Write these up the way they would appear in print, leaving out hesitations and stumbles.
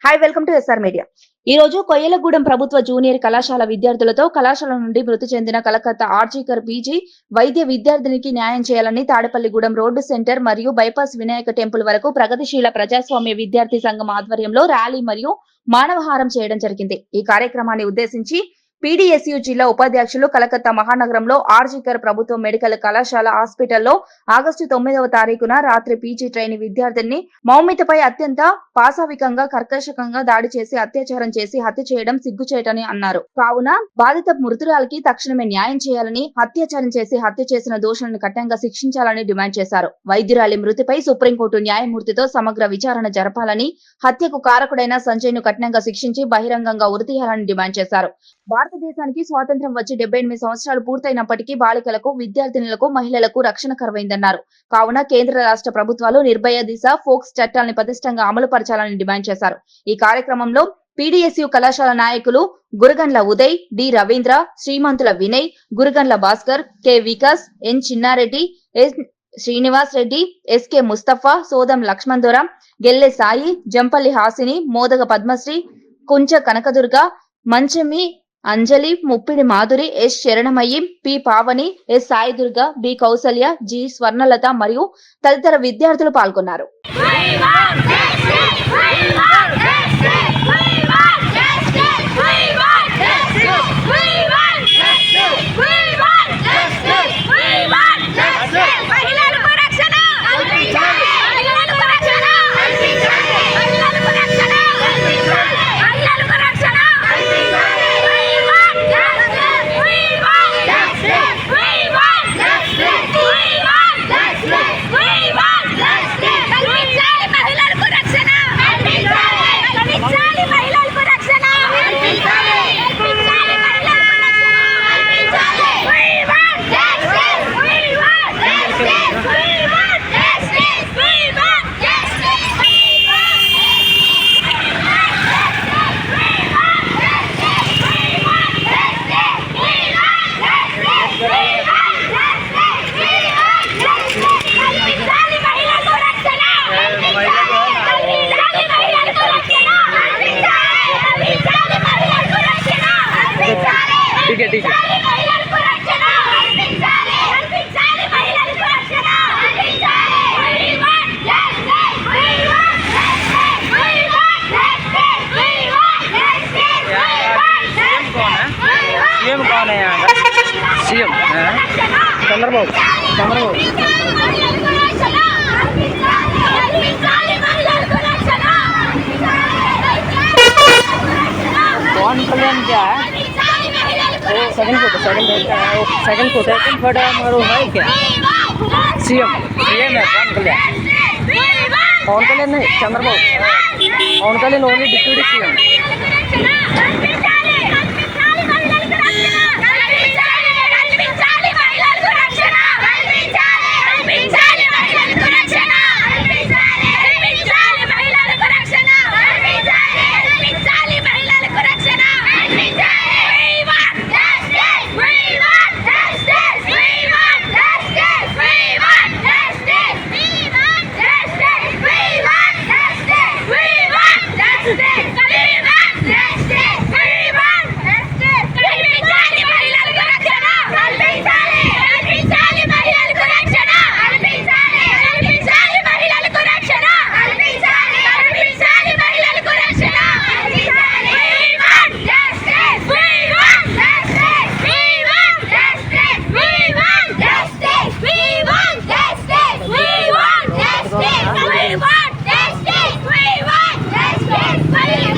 Hi welcome to SR media. ఈ రోజు కొయ్యలగూడెం ప్రభుత్వ జూనియర్ కళాశాల విద్యార్థులతో కళాశాల నుండి మృతి చెందిన కలకత్తా ఆర్జీకర్ పీజీ వైద్య విద్యార్థినికి న్యాయం చేయాలని తాడేపల్లిగూడెం రోడ్డు సెంటర్ మరియు బైపాస్ వినాయక టెంపుల్ వరకు ప్రగతిశీల ప్రజాస్వామ్య విద్యార్థి సంఘం ఆధ్వర్యంలో ర్యాలీ మరియు మానవహారం చేయడం జరిగింది. ఈ కార్యక్రమాన్ని ఉద్దేశించి పీడీఎస్యూ జిల్లా ఉపాధ్యక్షులు కలకత్తా మహానగరంలో ఆర్జీకర్ ప్రభుత్వ మెడికల్ కళాశాల హాస్పిటల్లో ఆగస్టు 9వ తారీఖున రాత్రి పీజీ ట్రైనీ విద్యార్థిని మౌమితపై అత్యంత పాశవికంగా కర్కశకంగా దాడి చేసి అత్యాచారం చేసి హత్య చేయడం సిగ్గుచేటని అన్నారు. కావున బాధిత మృతురాలికి తక్షణమే న్యాయం చేయాలని, అత్యాచారం చేసి హత్య చేసిన దోషులను కఠినంగా శిక్షించాలని డిమాండ్ చేశారు. వైద్యురాలి మృతిపై సుప్రీంకోర్టు న్యాయమూర్తితో సమగ్ర విచారణ జరపాలని, హత్యకు కారకుడైన సంజయ్ ను కఠినంగా శిక్షించి బహిరంగంగా ఉరితీయాలని డిమాండ్ చేశారు. భారతదేశానికి స్వాతంత్ర్యం వచ్చి 78 సంవత్సరాలు పూర్తయినప్పటికీ బాలికలకు, విద్యార్థినులకు, మహిళలకు రక్షణ కరువైందన్నారు. కావున కేంద్ర రాష్ట్ర ప్రభుత్వాలు నిర్భయ, దిశ, ఫోక్స్ చట్టాలను పటిష్టంగా అమలు పరచాలని డిమాండ్ చేశారు. ఈ కార్యక్రమంలో పీడీఎస్యూ కళాశాల నాయకులు Guragandla Uday, D Ravindra, Srimanthula Vinay, Guragandla Bhaskar, K Vikas, N Chinnareddy, N Srinivas Reddy, SK Mustafa, Sodam Lakshman Dora, Gelle Sai, Jampalli Hasini, Modaga Padmasri, Kuncha Kanakadurga, Manchami Anjali, Muppidi Madhuri, S Saranamayyi, P Pavani, S Saidurga, B Kausalya, G Swarnalatha మరియు తదితర విద్యార్థులు పాల్గొన్నారు. सीएम चंद्रबाबू पवन कल्याण क्या है? सेकंड फोटो हमारो है क्या? सीएम है पवन कल्याण नहीं, Chandrababu Pawan Kalyan only deputy CM. We want justice! We want justice! We want justice!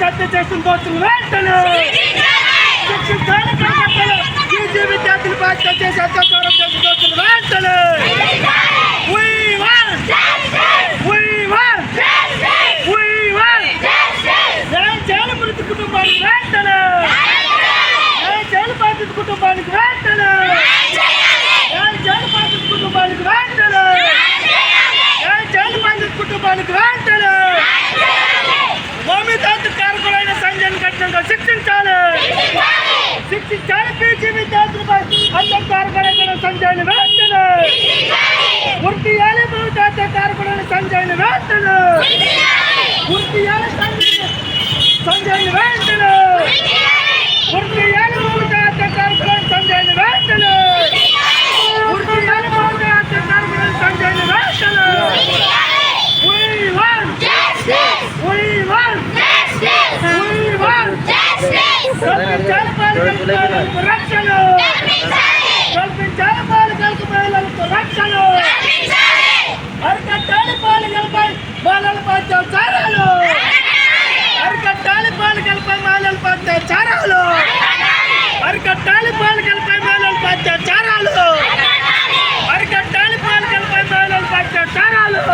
Police హత్య చేసిన దోషులు వెంటనే శిక్షించాలి కలకత్తాలో పీజీ విద్యార్థులపై హత్య చేసి అత్యాచారం చేసిన దోషులు వెంటనే We want న్యాయం చేయాలి మృతి కుటుంబానికి వెంటనే న్యాయం చేయాలి బాధిత కుటుంబానికి వెంటనే న్యాయం చేయాలి బాధిత కుటుంబానికి వెంటనే న్యాయం చేయాలి బాధిత కుటుంబానికి వెంటనే మోమితాతు కారకులైన సంజయ్ని కఠినంగా శిక్షించాలి పీజీ విద్యార్థులపై హత్య కారకులైన సంజయ్ని వెంటనే గుర్తియాలి మోమితాతు కారకులైన సంజయ్ని వెంటనే గుర్తియాలి సంజయ్ని వెంటనే గుర్తియాలి మోమితాతు కారకులైన సంజయ్ని వెంటనే గుర్తియాలి మోమితాతు కారకులైన సంజయ్ని వెంటనే కల్పించాలి బాలికలకు మహిళలకు రక్షణ అరికట్టాలి బాలికలపై బాలలపై అత్యాచారాలు అరికట్టాలి బాలికలపై మహిళలపై అత్యాచారాలు అరికట్టాలి బాలికలపై మహిళలపై అత్యాచారాలు అరికట్టాలి బాలికలపై మహిళలపై అత్యాచారాలు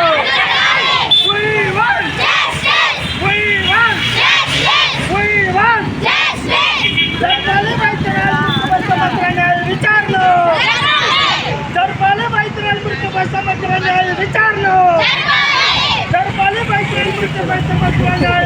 జరపాలి వైద్యురాలు మృత్యుపై సమగ్ర న్యాయ విచారణ జరపాలి వైద్యురాలు మృత్యుపై సమగ్ర న్యాయ